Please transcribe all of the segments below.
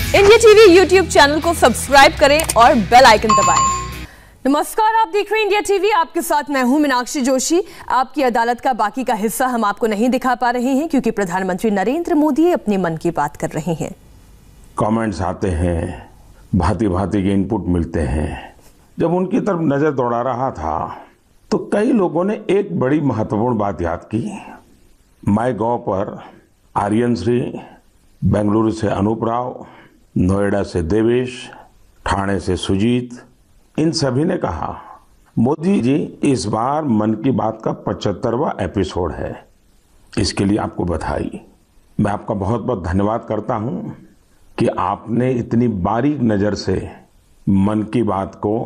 India TV YouTube channel को subscribe करें और बेल आइकन दबाएं। नमस्कार, आप देख रहे हैं इंडिया टीवी। आपके साथ मैं हूं मीनाक्षी जोशी। आपकी अदालत का बाकी का हिस्सा हम आपको नहीं दिखा पा रहे हैं क्योंकि प्रधानमंत्री नरेंद्र मोदी अपने मन की बात कर रहे हैं। कमेंट्स आते हैं, भांति भांति के इनपुट मिलते हैं। जब उनकी तरफ नजर दौड़ा रहा था तो कई लोगों ने एक बड़ी महत्वपूर्ण बात याद की। माई गॉव पर आर्यन श्री, बेंगलुरु से अनूप राव, नोएडा से देवेश, ठाणे से सुजीत, इन सभी ने कहा, मोदी जी इस बार मन की बात का 75वां एपिसोड है, इसके लिए आपको बधाई। मैं आपका बहुत बहुत धन्यवाद करता हूं कि आपने इतनी बारीक नज़र से मन की बात को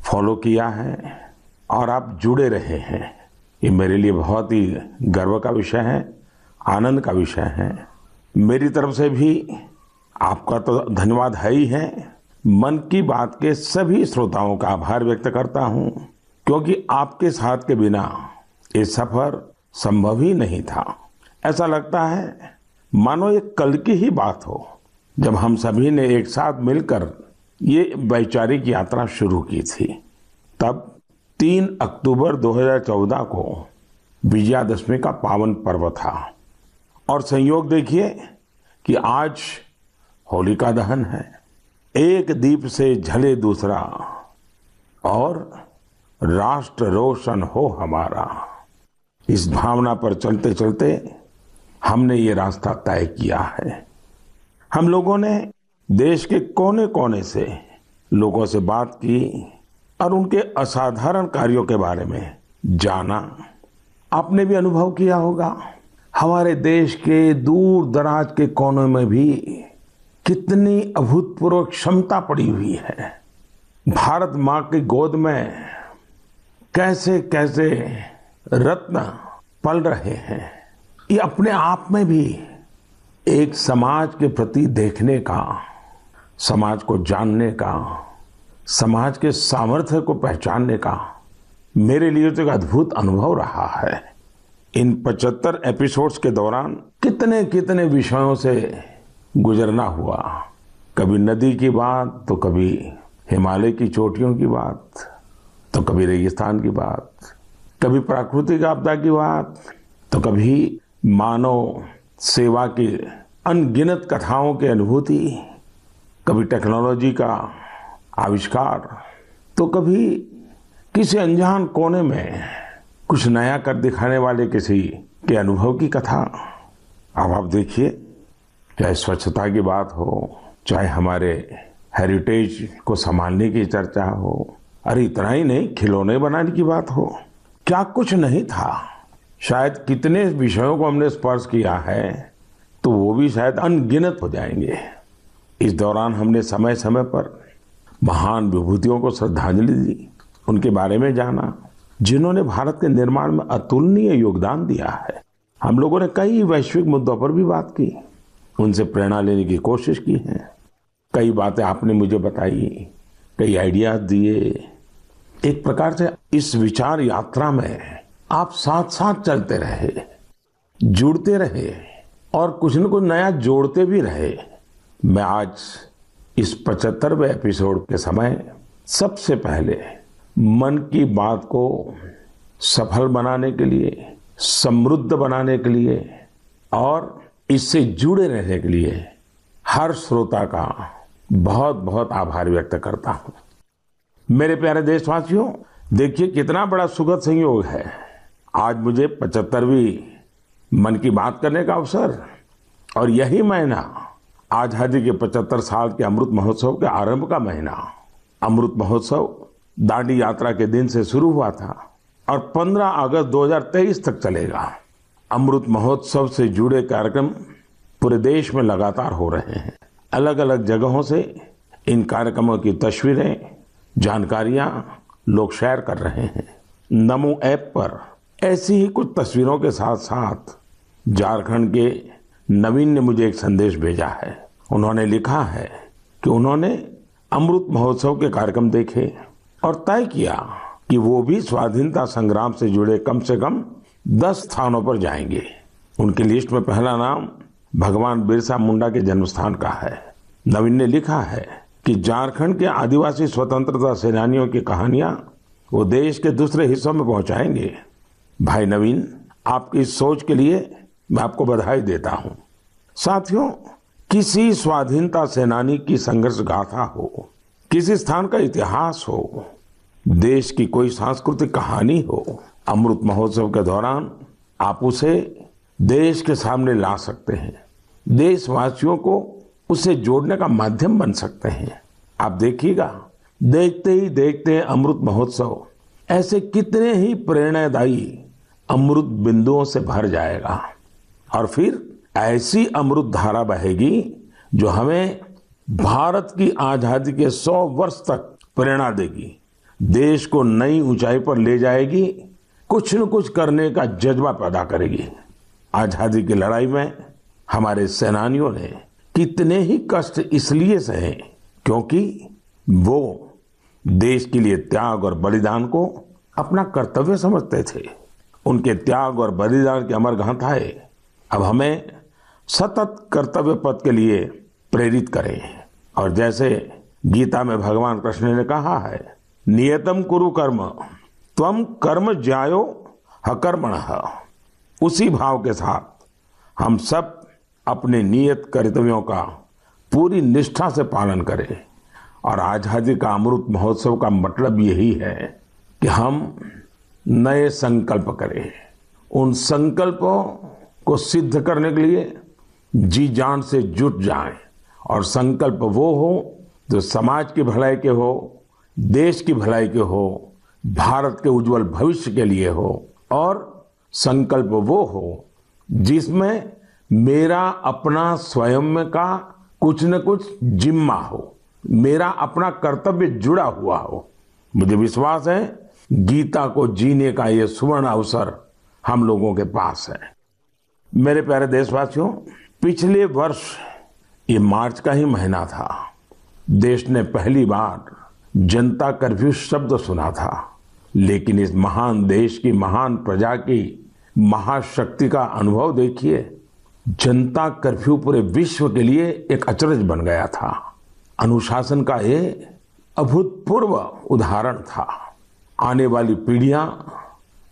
फॉलो किया है और आप जुड़े रहे हैं। ये मेरे लिए बहुत ही गर्व का विषय है, आनंद का विषय है। मेरी तरफ से भी आपका तो धन्यवाद है ही है। मन की बात के सभी श्रोताओं का आभार व्यक्त करता हूं क्योंकि आपके साथ के बिना ये सफर संभव ही नहीं था। ऐसा लगता है मानो ये कल की ही बात हो जब हम सभी ने एक साथ मिलकर ये वैचारिक यात्रा शुरू की थी। तब 3 अक्टूबर 2014 को विजयादशमी का पावन पर्व था और संयोग देखिए कि आज होलिका दहन है। एक दीप से जले दूसरा और राष्ट्र रोशन हो हमारा। इस भावना पर चलते चलते हमने ये रास्ता तय किया है। हम लोगों ने देश के कोने कोने से लोगों से बात की और उनके असाधारण कार्यों के बारे में जाना। आपने भी अनुभव किया होगा, हमारे देश के दूर दराज के कोनों में भी कितनी अभूतपूर्व क्षमता पड़ी हुई है। भारत माँ की गोद में कैसे कैसे रत्न पल रहे हैं। ये अपने आप में भी एक समाज के प्रति देखने का, समाज को जानने का, समाज के सामर्थ्य को पहचानने का मेरे लिए तो एक अद्भुत अनुभव रहा है। इन 75 एपिसोड्स के दौरान कितने कितने विषयों से गुजरना हुआ। कभी नदी की बात, तो कभी हिमालय की चोटियों की बात, तो कभी रेगिस्तान की बात, कभी प्राकृतिक आपदा की बात, तो कभी मानव सेवा की अनगिनत कथाओं की अनुभूति, कभी टेक्नोलॉजी का आविष्कार, तो कभी किसी अनजान कोने में कुछ नया कर दिखाने वाले किसी के अनुभव की कथा। अब आप देखिए, चाहे स्वच्छता की बात हो, चाहे हमारे हेरिटेज को संभालने की चर्चा हो, अरे इतना ही नहीं, खिलौने बनाने की बात हो, क्या कुछ नहीं था। शायद कितने विषयों को हमने स्पर्श किया है तो वो भी शायद अनगिनत हो जाएंगे। इस दौरान हमने समय समय पर महान विभूतियों को श्रद्धांजलि दी, उनके बारे में जाना जिन्होंने भारत के निर्माण में अतुलनीय योगदान दिया है। हम लोगों ने कई वैश्विक मुद्दों पर भी बात की, उनसे प्रेरणा लेने की कोशिश की है। कई बातें आपने मुझे बताई, कई आइडियाज दिए। एक प्रकार से इस विचार यात्रा में आप साथ साथ चलते रहे, जुड़ते रहे और कुछ न कुछ नया जोड़ते भी रहे। मैं आज इस 75वें एपिसोड के समय सबसे पहले मन की बात को सफल बनाने के लिए, समृद्ध बनाने के लिए और इससे जुड़े रहने के लिए हर श्रोता का बहुत बहुत आभार व्यक्त करता हूं। मेरे प्यारे देशवासियों, देखिए कितना बड़ा सुखद संयोग है। आज मुझे 75वीं मन की बात करने का अवसर, और यही महीना आजादी के 75 साल के अमृत महोत्सव के आरंभ का महीना। अमृत महोत्सव दांडी यात्रा के दिन से शुरू हुआ था और 15 अगस्त 2023 तक चलेगा। अमृत महोत्सव से जुड़े कार्यक्रम पूरे देश में लगातार हो रहे हैं। अलग अलग जगहों से इन कार्यक्रमों की तस्वीरें, जानकारियां लोग शेयर कर रहे हैं। नमो ऐप पर ऐसी ही कुछ तस्वीरों के साथ साथ झारखंड के नवीन ने मुझे एक संदेश भेजा है। उन्होंने लिखा है कि उन्होंने अमृत महोत्सव के कार्यक्रम देखे और तय किया कि वो भी स्वाधीनता संग्राम से जुड़े कम से कम 10 स्थानों पर जाएंगे। उनकी लिस्ट में पहला नाम भगवान बिरसा मुंडा के जन्म स्थान का है। नवीन ने लिखा है कि झारखंड के आदिवासी स्वतंत्रता सेनानियों की कहानियां वो देश के दूसरे हिस्सों में पहुंचाएंगे। भाई नवीन, आपकी इस सोच के लिए मैं आपको बधाई देता हूं। साथियों, किसी स्वाधीनता सेनानी की संघर्ष गाथा हो, किसी स्थान का इतिहास हो, देश की कोई सांस्कृतिक कहानी हो, अमृत महोत्सव के दौरान आप उसे देश के सामने ला सकते हैं। देशवासियों को उसे जोड़ने का माध्यम बन सकते हैं। आप देखिएगा, देखते ही देखते अमृत महोत्सव ऐसे कितने ही प्रेरणादायी अमृत बिंदुओं से भर जाएगा और फिर ऐसी अमृत धारा बहेगी जो हमें भारत की आजादी के 100 वर्ष तक प्रेरणा देगी, देश को नई ऊंचाई पर ले जाएगी, कुछ न कुछ करने का जज्बा पैदा करेगी। आजादी की लड़ाई में हमारे सेनानियों ने कितने ही कष्ट इसलिए सहे क्योंकि वो देश के लिए त्याग और बलिदान को अपना कर्तव्य समझते थे। उनके त्याग और बलिदान की अमर गाथाएं अब हमें सतत कर्तव्य पथ के लिए प्रेरित करें। और जैसे गीता में भगवान कृष्ण ने कहा है, नियतम कुरु कर्म त्वम कर्म ज्यायो हकर्मणः, उसी भाव के साथ हम सब अपने नियत कर्तव्यों का पूरी निष्ठा से पालन करें। और आजादी का अमृत महोत्सव का मतलब यही है कि हम नए संकल्प करें। उन संकल्पों को सिद्ध करने के लिए जी जान से जुट जाएं। और संकल्प वो हो जो समाज की भलाई के हो, देश की भलाई के हो, भारत के उज्जवल भविष्य के लिए हो। और संकल्प वो हो जिसमें मेरा अपना स्वयं का कुछ न कुछ जिम्मा हो, मेरा अपना कर्तव्य जुड़ा हुआ हो। मुझे विश्वास है गीता को जीने का ये सुवर्ण अवसर हम लोगों के पास है। मेरे प्यारे देशवासियों, पिछले वर्ष ये मार्च का ही महीना था। देश ने पहली बार जनता कर्फ्यू शब्द सुना था। लेकिन इस महान देश की महान प्रजा की महाशक्ति का अनुभव देखिए। जनता कर्फ्यू पूरे विश्व के लिए एक अचरज बन गया था। अनुशासन का ये अभूतपूर्व उदाहरण था। आने वाली पीढ़ियां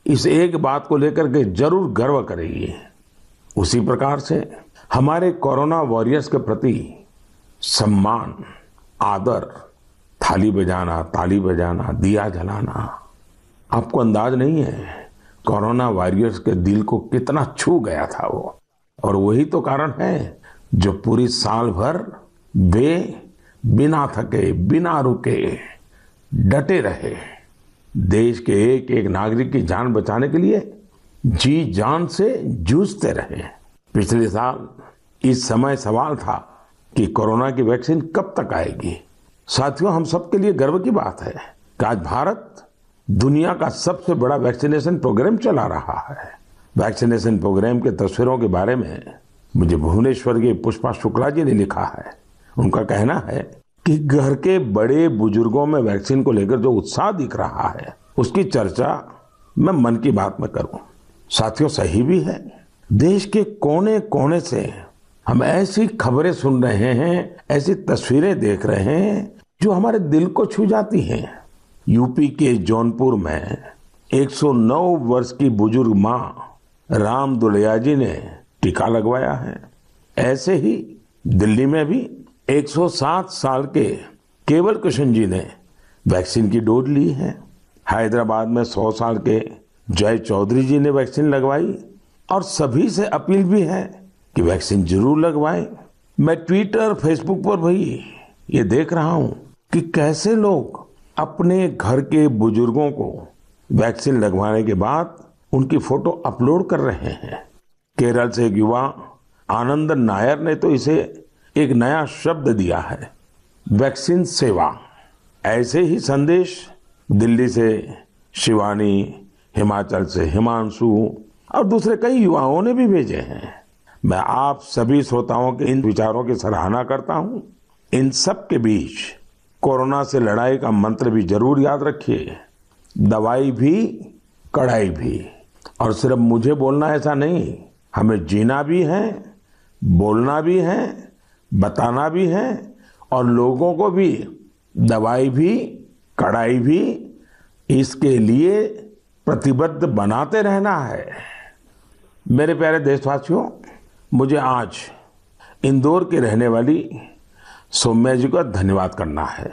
इस एक बात को लेकर के जरूर गर्व करेगी। उसी प्रकार से हमारे कोरोना वॉरियर्स के प्रति सम्मान, आदर, थाली बजाना, ताली बजाना, दिया जलाना, आपको अंदाज नहीं है कोरोना वॉरियर्स के दिल को कितना छू गया था वो। और वही तो कारण है जो पूरी साल भर वे बिना थके, बिना रुके डटे रहे। देश के एक एक नागरिक की जान बचाने के लिए जी जान से जूझते रहे। पिछले साल इस समय सवाल था कि कोरोना की वैक्सीन कब तक आएगी। साथियों, हम सबके लिए गर्व की बात है कि आज भारत दुनिया का सबसे बड़ा वैक्सीनेशन प्रोग्राम चला रहा है। वैक्सीनेशन प्रोग्राम के तस्वीरों के बारे में मुझे भुवनेश्वर के पुष्पा शुक्ला जी ने लिखा है। उनका कहना है कि घर के बड़े बुजुर्गों में वैक्सीन को लेकर जो उत्साह दिख रहा है उसकी चर्चा मैं मन की बात में करूं। साथियों, सही भी है। देश के कोने कोने से हम ऐसी खबरें सुन रहे हैं, ऐसी तस्वीरें देख रहे हैं जो हमारे दिल को छू जाती हैं। यूपी के जौनपुर में 109 वर्ष की बुजुर्ग मां राम दुलैया जी ने टीका लगवाया है। ऐसे ही दिल्ली में भी 107 साल के केवल कृष्ण जी ने वैक्सीन की डोज ली है। हैदराबाद में 100 साल के जय चौधरी जी ने वैक्सीन लगवाई। और सभी से अपील भी है कि वैक्सीन जरूर लगवाएं। मैं ट्विटर, फेसबुक पर भी ये देख रहा हूं कि कैसे लोग अपने घर के बुजुर्गों को वैक्सीन लगवाने के बाद उनकी फोटो अपलोड कर रहे हैं। केरल से एक युवा आनंद नायर ने तो इसे एक नया शब्द दिया है, वैक्सीन सेवा। ऐसे ही संदेश दिल्ली से शिवानी, हिमाचल से हिमांशु और दूसरे कई युवाओं ने भी भेजे हैं। मैं आप सभी श्रोताओं के इन विचारों की सराहना करता हूं। इन सब के बीच कोरोना से लड़ाई का मंत्र भी जरूर याद रखिए, दवाई भी कड़ाई भी। और सिर्फ मुझे बोलना ऐसा नहीं, हमें जीना भी है, बोलना भी है, बताना भी है और लोगों को भी दवाई भी कड़ाई भी इसके लिए प्रतिबद्ध बनाते रहना है। मेरे प्यारे देशवासियों, मुझे आज इंदौर की रहने वाली सौम्या जी का धन्यवाद करना है।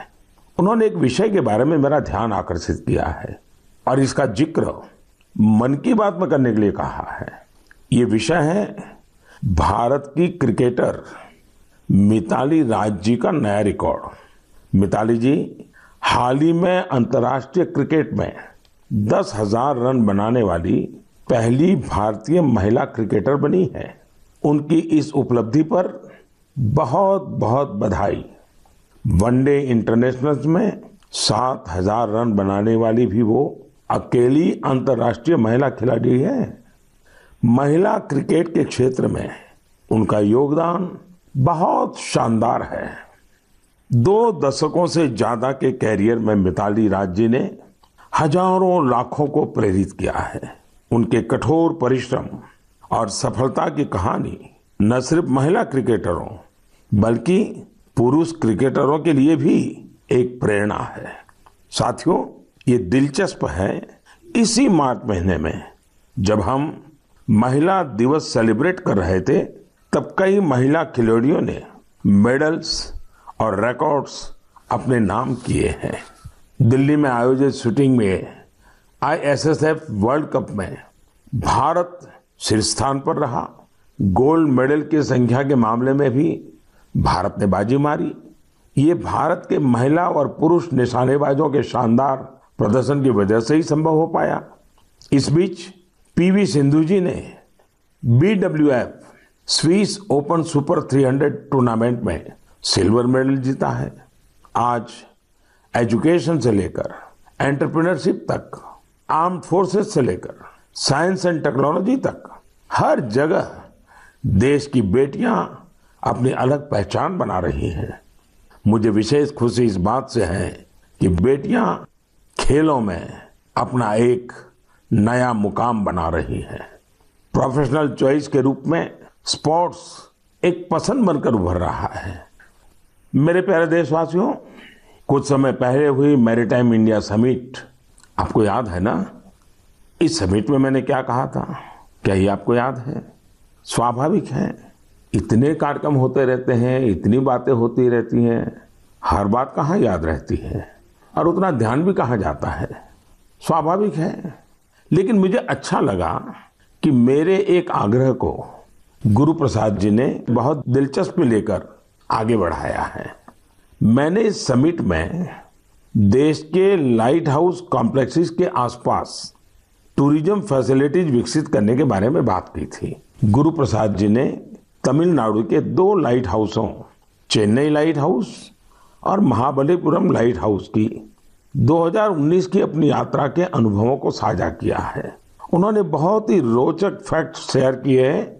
उन्होंने एक विषय के बारे में मेरा ध्यान आकर्षित किया है और इसका जिक्र मन की बात में करने के लिए कहा है। ये विषय है भारत की क्रिकेटर मिताली राज जी का नया रिकॉर्ड। मिताली जी हाल ही में अंतर्राष्ट्रीय क्रिकेट में 10,000 रन बनाने वाली पहली भारतीय महिला क्रिकेटर बनी है। उनकी इस उपलब्धि पर बहुत बहुत बधाई। वनडे इंटरनेशनल में 7,000 रन बनाने वाली भी वो अकेली अंतर्राष्ट्रीय महिला खिलाड़ी है। महिला क्रिकेट के क्षेत्र में उनका योगदान बहुत शानदार है। 2 दशकों से ज्यादा के कैरियर में मिताली राज जी ने हजारों लाखों को प्रेरित किया है। उनके कठोर परिश्रम और सफलता की कहानी न सिर्फ महिला क्रिकेटरों बल्कि पुरुष क्रिकेटरों के लिए भी एक प्रेरणा है। साथियों, ये दिलचस्प है, इसी मार्च महीने में जब हम महिला दिवस सेलिब्रेट कर रहे थे तब कई महिला खिलाड़ियों ने मेडल्स और रिकॉर्ड्स अपने नाम किए हैं। दिल्ली में आयोजित शूटिंग में ISSF वर्ल्ड कप में भारत शीर्ष स्थान पर रहा। गोल्ड मेडल की संख्या के मामले में भी भारत ने बाजी मारी। ये भारत के महिला और पुरुष निशानेबाजों के शानदार प्रदर्शन की वजह से ही संभव हो पाया। इस बीच PV सिंधु जी ने BWF Swiss open super 300 tournament में सिल्वर मेडल जीता है। आज एजुकेशन से लेकर एंटरप्रेन्योरशिप तक, आर्म्ड फोर्सेस से लेकर साइंस एंड टेक्नोलॉजी तक हर जगह देश की बेटियां अपनी अलग पहचान बना रही हैं। मुझे विशेष खुशी इस बात से है कि बेटियां खेलों में अपना एक नया मुकाम बना रही हैं। प्रोफेशनल चॉइस के रूप में स्पोर्ट्स एक पसंद बनकर उभर रहा है। मेरे प्यारे देशवासियों, कुछ समय पहले हुई मैरीटाइम इंडिया समिट आपको याद है ना? इस समिट में मैंने क्या कहा था, क्या ये आपको याद है? स्वाभाविक है, इतने कार्यक्रम होते रहते हैं, इतनी बातें होती रहती हैं, हर बात कहाँ याद रहती है और उतना ध्यान भी कहाँ जाता है। स्वाभाविक है, लेकिन मुझे अच्छा लगा कि मेरे एक आग्रह को गुरु प्रसाद जी ने बहुत दिलचस्पी लेकर आगे बढ़ाया है। मैंने इस समिट में देश के लाइट हाउस कॉम्प्लेक्सेस के आसपास टूरिज्म फैसिलिटीज विकसित करने के बारे में बात की थी। गुरु प्रसाद जी ने तमिलनाडु के 2 लाइट हाउसों, चेन्नई लाइट हाउस और महाबलीपुरम लाइट हाउस की 2019 की अपनी यात्रा के अनुभवों को साझा किया है। उन्होंने बहुत ही रोचक फैक्ट्स शेयर किए हैं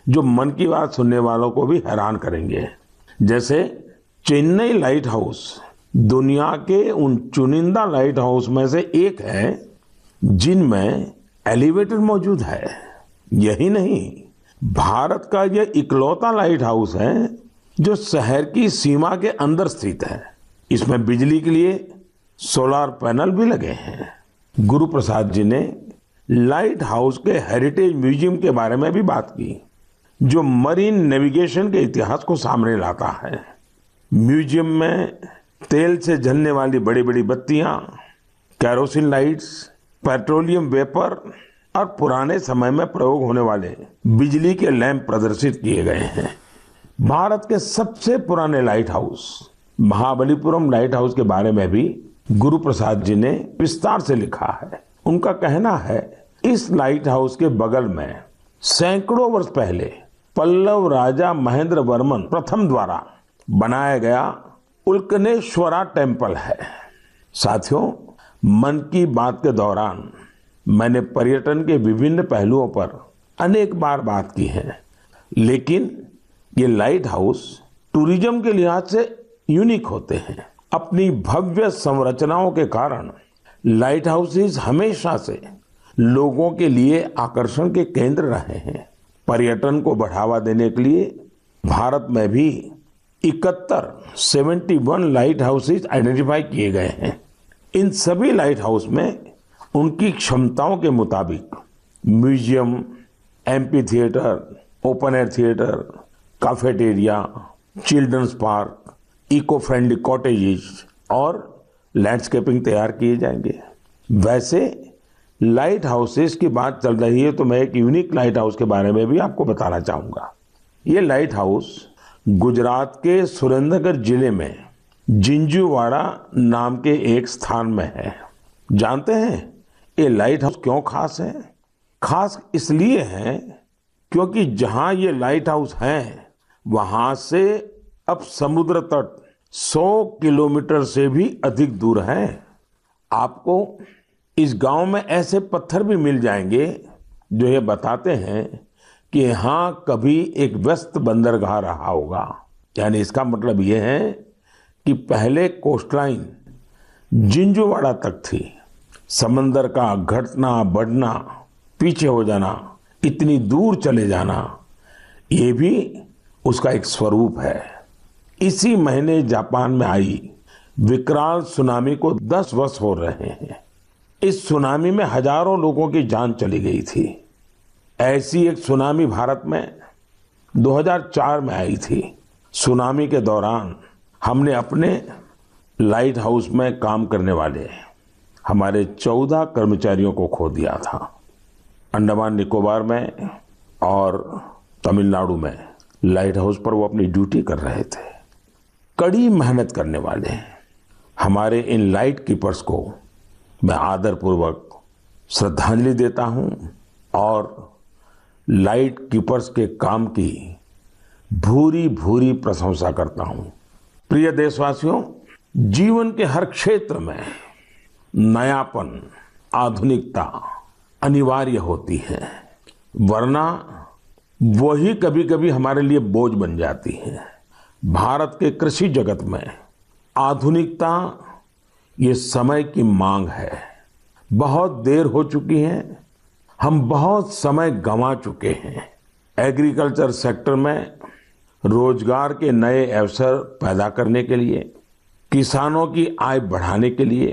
जो मन की बात सुनने वालों को भी हैरान करेंगे। जैसे चेन्नई लाइट हाउस दुनिया के उन चुनिंदा लाइट हाउस में से एक है जिनमें एलिवेटर मौजूद है। यही नहीं, भारत का यह इकलौता लाइट हाउस है जो शहर की सीमा के अंदर स्थित है। इसमें बिजली के लिए सोलर पैनल भी लगे हैं। गुरु प्रसाद जी ने लाइट हाउस के हेरिटेज म्यूजियम के बारे में भी बात की, जो मरीन नेविगेशन के इतिहास को सामने लाता है। म्यूजियम में तेल से जलने वाली बड़ी बड़ी बत्तियां, कैरोसिन लाइट्स, पेट्रोलियम वेपर और पुराने समय में प्रयोग होने वाले बिजली के लैंप प्रदर्शित किए गए हैं। भारत के सबसे पुराने light house Mahabalipuram light house के बारे में भी गुरु प्रसाद जी ने विस्तार से लिखा है। उनका कहना है, इस लाइट हाउस के बगल में सैकड़ों वर्ष पहले पल्लव राजा महेंद्र वर्मन प्रथम द्वारा बनाया गया उल्कनेश्वरा टेम्पल है। साथियों, मन की बात के दौरान मैंने पर्यटन के विभिन्न पहलुओं पर अनेक बार बात की है, लेकिन ये लाइट हाउस टूरिज्म के लिहाज से यूनिक होते हैं। अपनी भव्य संरचनाओं के कारण लाइट हाउसेस हमेशा से लोगों के लिए आकर्षण के केंद्र रहे हैं। पर्यटन को बढ़ावा देने के लिए भारत में भी 71 लाइट हाउसेज आइडेंटिफाई किए गए हैं। इन सभी लाइट हाउस में उनकी क्षमताओं के मुताबिक museum, amphitheatre, open air theatre, cafeteria, children's park, eco friendly cottages और लैंडस्केपिंग तैयार किए जाएंगे। वैसे लाइट हाउसेस की बात चल रही है तो मैं एक यूनिक लाइट हाउस के बारे में भी आपको बताना चाहूंगा। ये लाइट हाउस गुजरात के सुरेंद्रनगर जिले में जिंजूवाड़ा नाम के एक स्थान में है। जानते हैं ये लाइट हाउस क्यों खास है? खास इसलिए है क्योंकि जहां ये लाइट हाउस है वहां से अब समुद्र तट 100 किलोमीटर से भी अधिक दूर है। आपको इस गांव में ऐसे पत्थर भी मिल जाएंगे जो ये बताते हैं कि यहाँ कभी एक व्यस्त बंदरगाह रहा होगा। यानी इसका मतलब ये है कि पहले कोस्टलाइन जिंजूवाड़ा तक थी। समंदर का घटना बढ़ना, पीछे हो जाना, इतनी दूर चले जाना, ये भी उसका एक स्वरूप है। इसी महीने जापान में आई विकराल सुनामी को 10 वर्ष हो रहे हैं। इस सुनामी में हजारों लोगों की जान चली गई थी। ऐसी एक सुनामी भारत में 2004 में आई थी। सुनामी के दौरान हमने अपने लाइट हाउस में काम करने वाले हमारे 14 कर्मचारियों को खो दिया था। अंडमान निकोबार में और तमिलनाडु में लाइट हाउस पर वो अपनी ड्यूटी कर रहे थे। कड़ी मेहनत करने वाले हमारे इन लाइट कीपर्स को मैं आदरपूर्वक श्रद्धांजलि देता हूं और लाइट कीपर्स के काम की भूरी भूरी प्रशंसा करता हूं। प्रिय देशवासियों, जीवन के हर क्षेत्र में नयापन, आधुनिकता अनिवार्य होती है, वरना वही कभी कभी हमारे लिए बोझ बन जाती है। भारत के कृषि जगत में आधुनिकता ये समय की मांग है। बहुत देर हो चुकी है, हम बहुत समय गंवा चुके हैं। एग्रीकल्चर सेक्टर में रोजगार के नए अवसर पैदा करने के लिए, किसानों की आय बढ़ाने के लिए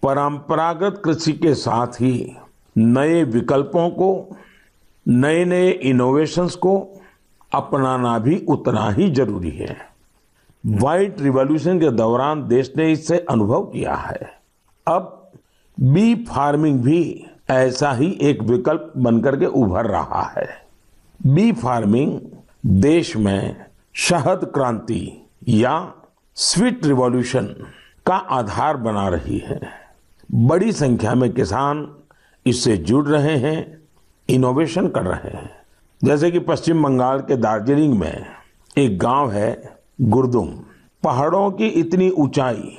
परंपरागत कृषि के साथ ही नए विकल्पों को, नए नए इनोवेशंस को अपनाना भी उतना ही जरूरी है। व्हाइट रिवॉल्यूशन के दौरान देश ने इससे अनुभव किया है। अब बी फार्मिंग भी ऐसा ही एक विकल्प बनकर के उभर रहा है। बी फार्मिंग देश में शहद क्रांति या स्वीट रिवॉल्यूशन का आधार बना रही है। बड़ी संख्या में किसान इससे जुड़ रहे हैं, इनोवेशन कर रहे हैं। जैसे कि पश्चिम बंगाल के दार्जिलिंग में एक गांव है गुरदुम। पहाड़ों की इतनी ऊंचाई,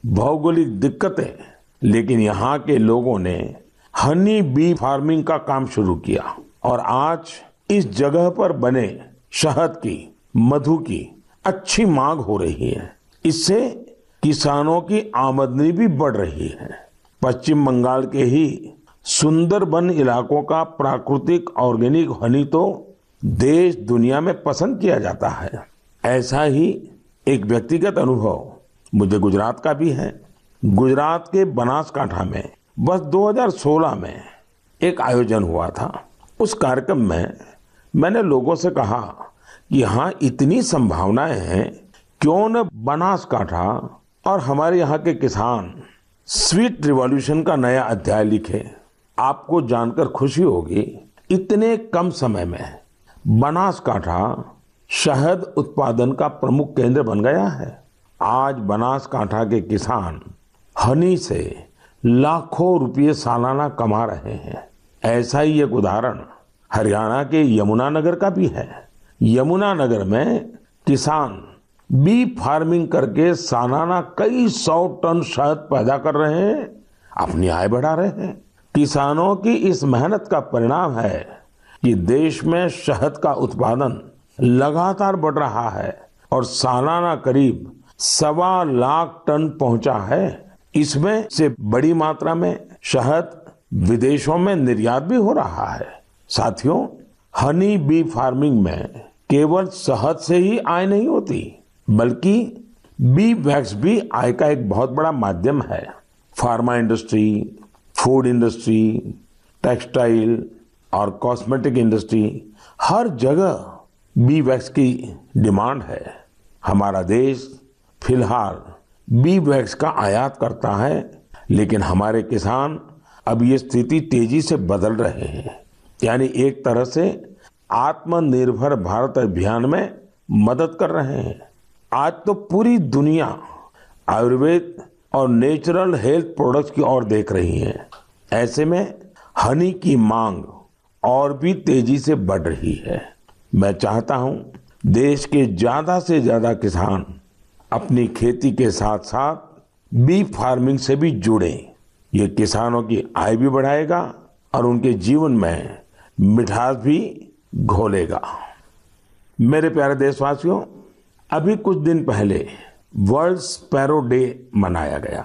भौगोलिक दिक्कतें, लेकिन यहाँ के लोगों ने हनी बी फार्मिंग का काम शुरू किया और आज इस जगह पर बने शहद की, मधु की अच्छी मांग हो रही है। इससे किसानों की आमदनी भी बढ़ रही है। पश्चिम बंगाल के ही सुंदरबन इलाकों का प्राकृतिक ऑर्गेनिक हनी तो देश दुनिया में पसंद किया जाता है। ऐसा ही एक व्यक्तिगत अनुभव मुझे गुजरात का भी है। गुजरात के बनासकांठा में बस 2016 में एक आयोजन हुआ था। उस कार्यक्रम में मैंने लोगों से कहा कि यहाँ इतनी संभावनाएं हैं, क्यों न बनासकांठा और हमारे यहाँ के किसान स्वीट रिवॉल्यूशन का नया अध्याय लिखे। आपको जानकर खुशी होगी, इतने कम समय में बनासकांठा शहद उत्पादन का प्रमुख केंद्र बन गया है। आज बनासकांठा के किसान हनी से लाखों रुपये सालाना कमा रहे हैं। ऐसा ही एक उदाहरण हरियाणा के यमुनानगर का भी है। यमुनानगर में किसान बी फार्मिंग करके सालाना कई 100 टन शहद पैदा कर रहे हैं, अपनी आय बढ़ा रहे हैं। किसानों की इस मेहनत का परिणाम है कि देश में शहद का उत्पादन लगातार बढ़ रहा है और सालाना करीब 1.25 लाख टन पहुंचा है। इसमें से बड़ी मात्रा में शहद विदेशों में निर्यात भी हो रहा है। साथियों, हनी बी फार्मिंग में केवल शहद से ही आय नहीं होती, बल्कि बी वैक्स भी आय का एक बहुत बड़ा माध्यम है। Pharma industry, food industry, textile और कॉस्मेटिक इंडस्ट्री, हर जगह बी वैक्स की डिमांड है। हमारा देश फिलहाल बी वैक्स का आयात करता है, लेकिन हमारे किसान अब ये स्थिति तेजी से बदल रहे हैं, यानी एक तरह से आत्मनिर्भर भारत अभियान में मदद कर रहे हैं। आज तो पूरी दुनिया आयुर्वेद और नेचुरल हेल्थ प्रोडक्ट्स की ओर देख रही है। ऐसे में हनी की मांग और भी तेजी से बढ़ रही है। मैं चाहता हूं देश के ज्यादा से ज्यादा किसान अपनी खेती के साथ साथ बी फार्मिंग से भी जुड़ें। ये किसानों की आय भी बढ़ाएगा और उनके जीवन में मिठास भी घोलेगा। मेरे प्यारे देशवासियों, अभी कुछ दिन पहले वर्ल्ड स्पैरो डे मनाया गया।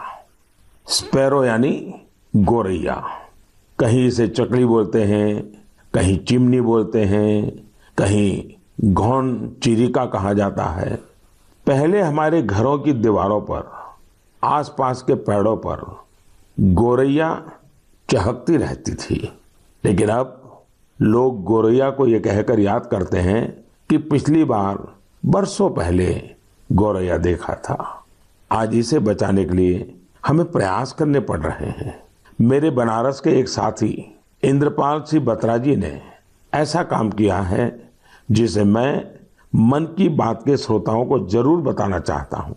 स्पैरो यानी गोरैया। कहीं इसे चकली बोलते हैं, कहीं चिमनी बोलते हैं, कहीं घोन चिरिका कहा जाता है। पहले हमारे घरों की दीवारों पर, आसपास के पेड़ों पर गोरैया चहकती रहती थी, लेकिन अब लोग गोरैया को ये कहकर याद करते हैं कि पिछली बार बरसों पहले गोरैया देखा था। आज इसे बचाने के लिए हमें प्रयास करने पड़ रहे हैं। मेरे बनारस के एक साथी इंद्रपाल सिंह बत्रा जी ने ऐसा काम किया है जिसे मैं मन की बात के श्रोताओं को जरूर बताना चाहता हूं।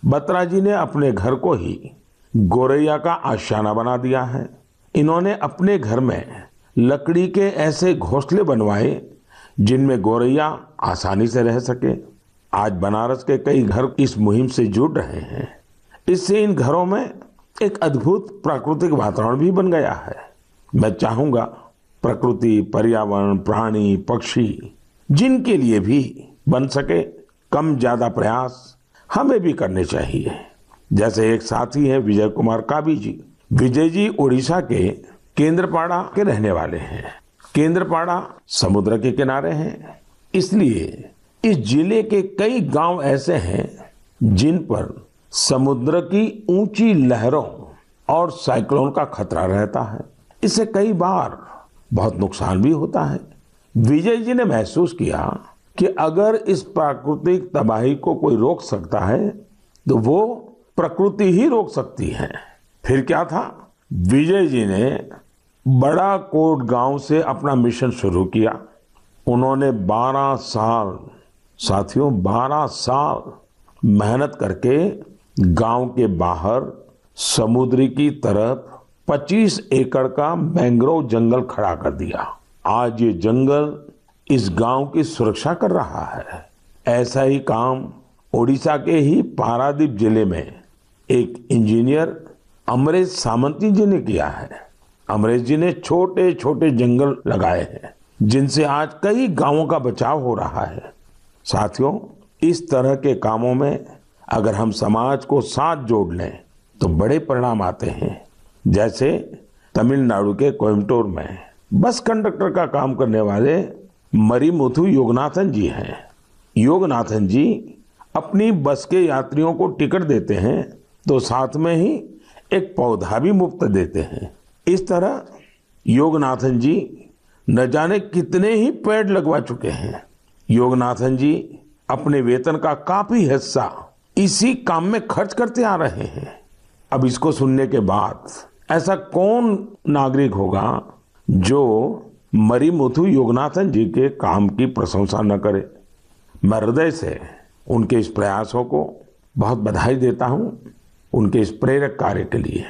बत्रा जी ने अपने घर को ही गोरैया का आशियाना बना दिया है। इन्होंने अपने घर में लकड़ी के ऐसे घोंसले बनवाए जिनमें गोरैया आसानी से रह सके। आज बनारस के कई घर इस मुहिम से जुड़ रहे हैं। इससे इन घरों में एक अद्भुत प्राकृतिक वातावरण भी बन गया है। मैं चाहूंगा प्रकृति, पर्यावरण, प्राणी, पक्षी जिनके लिए भी बन सके, कम ज्यादा प्रयास हमें भी करने चाहिए। जैसे एक साथी है विजय कुमार काबी जी। विजय जी उड़ीसा के केंद्रपाड़ा के रहने वाले हैं। केंद्रपाड़ा समुद्र के किनारे हैं, इसलिए इस जिले के कई गांव ऐसे हैं जिन पर समुद्र की ऊंची लहरों और साइक्लोन का खतरा रहता है। इससे कई बार बहुत नुकसान भी होता है। विजय जी ने महसूस किया कि अगर इस प्राकृतिक तबाही को कोई रोक सकता है तो वो प्रकृति ही रोक सकती है। फिर क्या था, विजय जी ने बड़ा कोट गांव से अपना मिशन शुरू किया। उन्होंने 12 साल, साथियों 12 साल मेहनत करके गांव के बाहर समुद्र की तरफ 25 एकड़ का मैंग्रोव जंगल खड़ा कर दिया। आज ये जंगल इस गांव की सुरक्षा कर रहा है। ऐसा ही काम ओडिशा के ही पारादीप जिले में एक इंजीनियर अमरेश सामंती जी ने किया है। अमरेश जी ने छोटे छोटे जंगल लगाए हैं जिनसे आज कई गांवों का बचाव हो रहा है। साथियों, इस तरह के कामों में अगर हम समाज को साथ जोड़ लें तो बड़े परिणाम आते हैं। जैसे तमिलनाडु के कोयम्बटूर में बस कंडक्टर का काम करने वाले मरीमुथु योगनाथन जी हैं। योगनाथन जी अपनी बस के यात्रियों को टिकट देते हैं तो साथ में ही एक पौधा भी मुफ्त देते हैं। इस तरह योगनाथन जी न जाने कितने ही पेड़ लगवा चुके हैं। योगनाथन जी अपने वेतन का काफी हिस्सा इसी काम में खर्च करते आ रहे हैं। अब इसको सुनने के बाद ऐसा कौन नागरिक होगा जो मरीमुथु योगनाथन जी के काम की प्रशंसा न करे। मैं हृदय से उनके इस प्रयासों को बहुत बधाई देता हूं, उनके इस प्रेरक कार्य के लिए।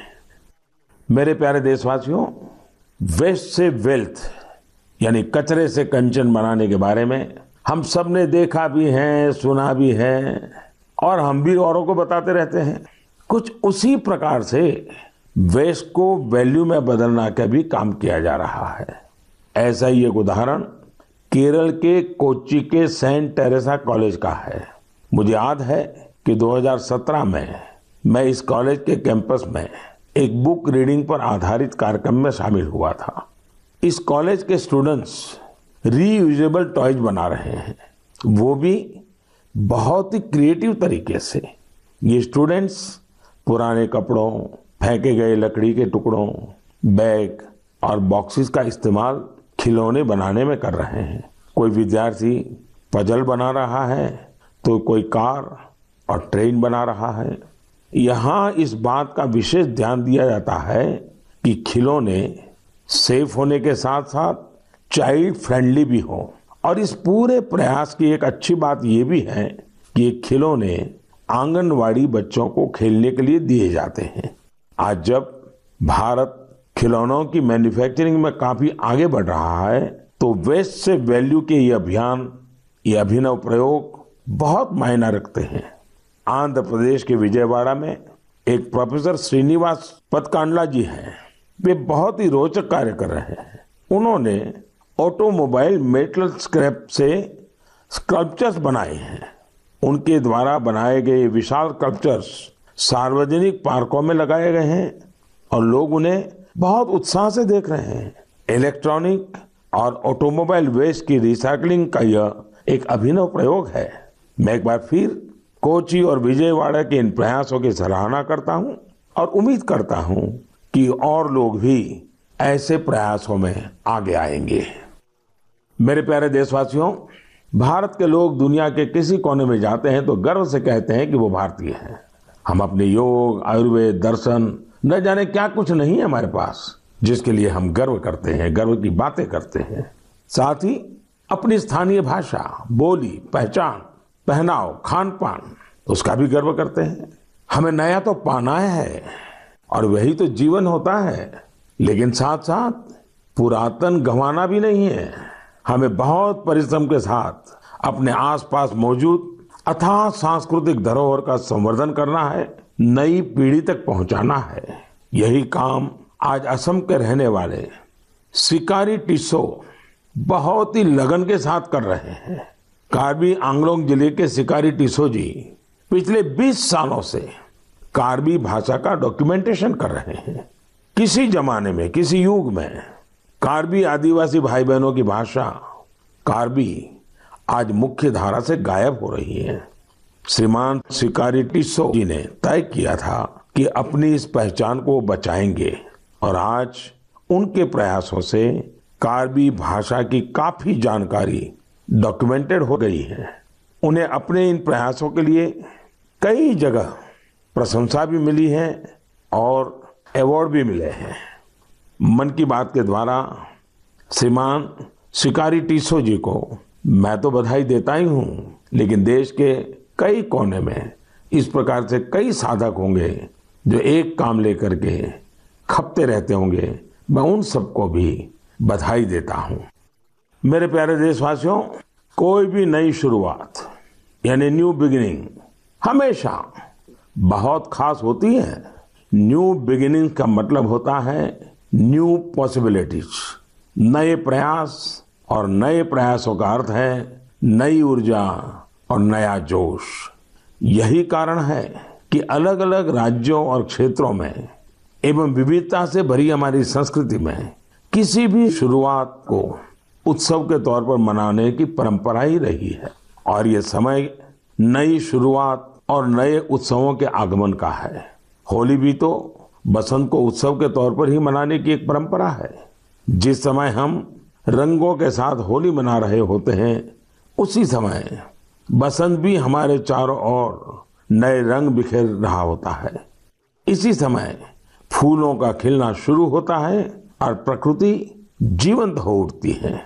मेरे प्यारे देशवासियों, वेस्ट से वेल्थ यानी कचरे से कंचन बनाने के बारे में हम सब ने देखा भी है, सुना भी है और हम भी औरों को बताते रहते हैं। कुछ उसी प्रकार से वेस्ट को वैल्यू में बदलना का भी काम किया जा रहा है। ऐसा ही एक उदाहरण केरल के कोच्चि के सेंट टेरेसा कॉलेज का है। मुझे याद है कि 2017 में मैं इस कॉलेज के कैंपस में एक बुक रीडिंग पर आधारित कार्यक्रम में शामिल हुआ था। इस कॉलेज के स्टूडेंट्स रीयूजेबल टॉयज बना रहे हैं, वो भी बहुत ही क्रिएटिव तरीके से ये स्टूडेंट्स पुराने कपड़ों, फेंके गए लकड़ी के टुकड़ों, बैग और बॉक्सेस का इस्तेमाल खिलौने बनाने में कर रहे हैं। कोई विद्यार्थी पजल बना रहा है तो कोई कार और ट्रेन बना रहा है। यहाँ इस बात का विशेष ध्यान दिया जाता है कि खिलौने सेफ होने के साथ साथ चाइल्ड फ्रेंडली भी हो। और इस पूरे प्रयास की एक अच्छी बात ये भी है कि ये खिलौने आंगनवाड़ी बच्चों को खेलने के लिए दिए जाते हैं। आज जब भारत खिलौनों की मैन्युफैक्चरिंग में काफी आगे बढ़ रहा है तो वेस्ट से वैल्यू के ये अभियान, ये अभिनव प्रयोग बहुत मायना रखते हैं। आंध्र प्रदेश के विजयवाड़ा में एक प्रोफेसर श्रीनिवास पदकांडला जी हैं। वे बहुत ही रोचक कार्य कर रहे हैं। उन्होंने ऑटोमोबाइल मेटल स्क्रैप से स्कल्पचर्स बनाए हैं। उनके द्वारा बनाए गए विशाल स्कल्पचर्स सार्वजनिक पार्कों में लगाए गए हैं और लोग उन्हें बहुत उत्साह से देख रहे हैं। इलेक्ट्रॉनिक और ऑटोमोबाइल वेस्ट की रिसाइकलिंग का यह एक अभिनव प्रयोग है। मैं एक बार फिर कोची और विजयवाड़ा के इन प्रयासों की सराहना करता हूं और उम्मीद करता हूं कि और लोग भी ऐसे प्रयासों में आगे आएंगे। मेरे प्यारे देशवासियों, भारत के लोग दुनिया के किसी कोने में जाते हैं तो गर्व से कहते हैं कि वो भारतीय हैं। हम अपने योग, आयुर्वेद, दर्शन, न जाने क्या कुछ नहीं है हमारे पास जिसके लिए हम गर्व करते हैं, गर्व की बातें करते हैं। साथ ही अपनी स्थानीय भाषा, बोली, पहचान, पहनाव, खान पान, उसका भी गर्व करते हैं। हमें नया तो पाना है और वही तो जीवन होता है, लेकिन साथ साथ पुरातन गंवाना भी नहीं है। हमें बहुत परिश्रम के साथ अपने आसपास मौजूद अथाह सांस्कृतिक धरोहर का संवर्धन करना है, नई पीढ़ी तक पहुंचाना है। यही काम आज असम के रहने वाले सिकारी टिस्सो बहुत ही लगन के साथ कर रहे हैं। कार्बी आंगलोंग जिले के सिकारी टिस्सो जी पिछले 20 सालों से कार्बी भाषा का डॉक्यूमेंटेशन कर रहे हैं। किसी जमाने में, किसी युग में कार्बी आदिवासी भाई बहनों की भाषा कार्बी आज मुख्य धारा से गायब हो रही है। श्रीमान सिकारी टिस्सो जी ने तय किया था कि अपनी इस पहचान को बचाएंगे और आज उनके प्रयासों से कार्बी भाषा की काफी जानकारी डॉक्यूमेंटेड हो गई है। उन्हें अपने इन प्रयासों के लिए कई जगह प्रशंसा भी मिली है और अवार्ड भी मिले हैं। मन की बात के द्वारा श्रीमान सिकारी टिस्सो जी को मैं तो बधाई देता ही हूँ, लेकिन देश के कई कोने में इस प्रकार से कई साधक होंगे जो एक काम लेकर के खपते रहते होंगे। मैं उन सबको भी बधाई देता हूँ। मेरे प्यारे देशवासियों, कोई भी नई शुरुआत यानी न्यू बिगिनिंग हमेशा बहुत खास होती है। न्यू बिगिनिंग का मतलब होता है न्यू पॉसिबिलिटीज, नए प्रयास, और नए प्रयासों का अर्थ है नई ऊर्जा और नया जोश। यही कारण है कि अलग अलग राज्यों और क्षेत्रों में एवं विविधता से भरी हमारी संस्कृति में किसी भी शुरुआत को उत्सव के तौर पर मनाने की परंपरा ही रही है। और ये समय नई शुरुआत और नए उत्सवों के आगमन का है। होली भी तो बसंत को उत्सव के तौर पर ही मनाने की एक परंपरा है। जिस समय हम रंगों के साथ होली मना रहे होते हैं, उसी समय बसंत भी हमारे चारों ओर नए रंग बिखेर रहा होता है। इसी समय फूलों का खिलना शुरू होता है और प्रकृति जीवंत हो उठती है।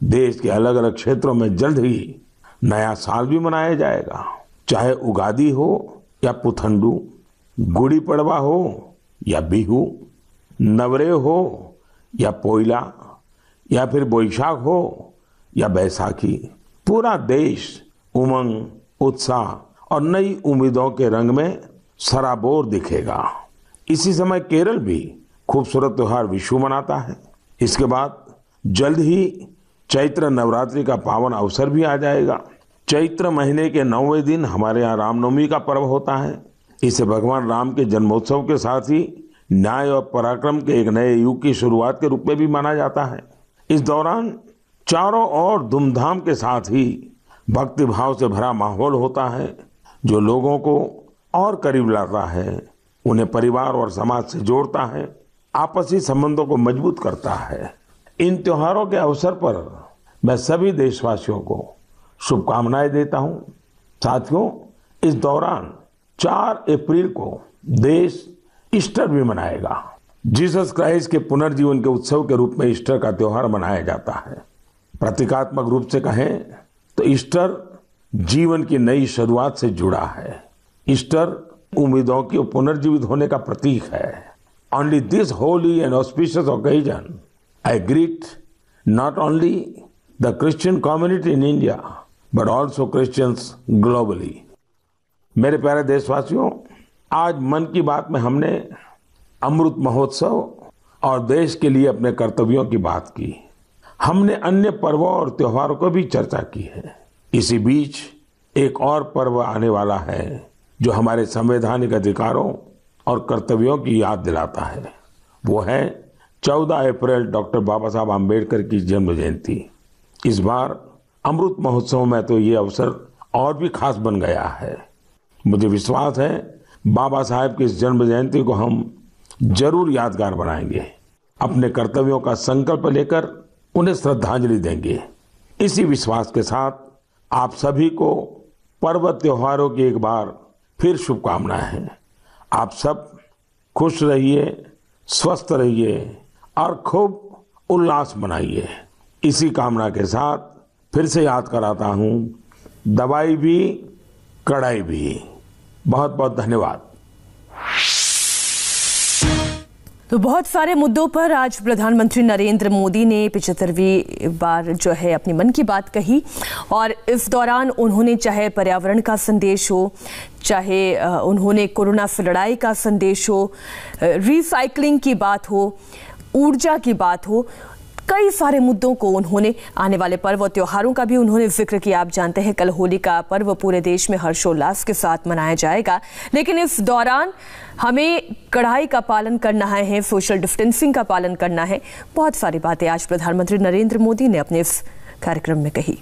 देश के अलग अलग क्षेत्रों में जल्द ही नया साल भी मनाया जाएगा, चाहे उगादी हो या पुथंडू, गुड़ी पड़वा हो या बिहू, नवरे हो या पोइला, या फिर बोईशाख हो या बैसाखी। पूरा देश उमंग, उत्साह और नई उम्मीदों के रंग में सराबोर दिखेगा। इसी समय केरल भी खूबसूरत त्योहार विशु मनाता है। इसके बाद जल्द ही चैत्र नवरात्रि का पावन अवसर भी आ जाएगा। चैत्र महीने के 9वें दिन हमारे यहाँ रामनवमी का पर्व होता है। इसे भगवान राम के जन्मोत्सव के साथ ही न्याय और पराक्रम के एक नए युग की शुरुआत के रूप में भी माना जाता है। इस दौरान चारों ओर धूमधाम के साथ ही भक्ति भाव से भरा माहौल होता है जो लोगों को और करीब लाता है, उन्हें परिवार और समाज से जोड़ता है, आपसी संबंधों को मजबूत करता है। इन त्योहारों के अवसर पर मैं सभी देशवासियों को शुभकामनाएं देता हूं। साथियों, इस दौरान 4 अप्रैल को देश ईस्टर भी मनाएगा। जीसस क्राइस्ट के पुनर्जीवन के उत्सव के रूप में ईस्टर का त्योहार मनाया जाता है। प्रतीकात्मक रूप से कहें तो ईस्टर जीवन की नई शुरुआत से जुड़ा है। ईस्टर उम्मीदों के पुनर्जीवित होने का प्रतीक है। Only this Holi and auspicious occasion I greet not only the Christian community in India but also Christians globally. मेरे प्यारे देशवासियों, आज मन की बात में हमने अमृत महोत्सव और देश के लिए अपने कर्तव्यों की बात की। हमने अन्य पर्वों और त्योहारों को भी चर्चा की है। इसी बीच एक और पर्व आने वाला है जो हमारे संवैधानिक अधिकारों और कर्तव्यों की याद दिलाता है। वो है 14 अप्रैल डॉक्टर बाबा साहब आम्बेडकर की जन्म जयंती। इस बार अमृत महोत्सव में तो ये अवसर और भी खास बन गया है। मुझे विश्वास है बाबा साहब की इस जन्म जयंती को हम जरूर यादगार बनाएंगे, अपने कर्तव्यों का संकल्प लेकर उन्हें श्रद्धांजलि देंगे। इसी विश्वास के साथ आप सभी को पर्व त्योहारों की एक बार फिर शुभकामनाएं हैं। आप सब खुश रहिए, स्वस्थ रहिए और खूब उल्लास मनाइए। इसी कामना के साथ फिर से याद कराता हूं, दवाई भी कड़ाई भी। बहुत बहुत धन्यवाद। तो बहुत सारे मुद्दों पर आज प्रधानमंत्री नरेंद्र मोदी ने 75वीं बार जो है अपनी मन की बात कही और इस दौरान उन्होंने चाहे पर्यावरण का संदेश हो, चाहे उन्होंने कोरोना से लड़ाई का संदेश हो, रिसाइकलिंग की बात हो, ऊर्जा की बात हो, कई सारे मुद्दों को उन्होंने आने वाले पर्व और त्योहारों का भी उन्होंने जिक्र किया। आप जानते हैं कल होली का पर्व पूरे देश में हर्षोल्लास के साथ मनाया जाएगा, लेकिन इस दौरान हमें कड़ाई का पालन करना है, सोशल डिस्टेंसिंग का पालन करना है। बहुत सारी बातें आज प्रधानमंत्री नरेंद्र मोदी ने अपने इस कार्यक्रम में कही।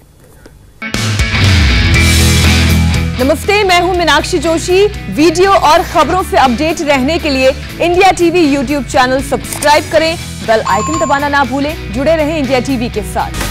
नमस्ते, मैं हूं मीनाक्षी जोशी। वीडियो और खबरों से अपडेट रहने के लिए India TV YouTube channel subscribe करें, बेल आइकन दबाना ना भूलें। जुड़े रहें इंडिया टीवी के साथ।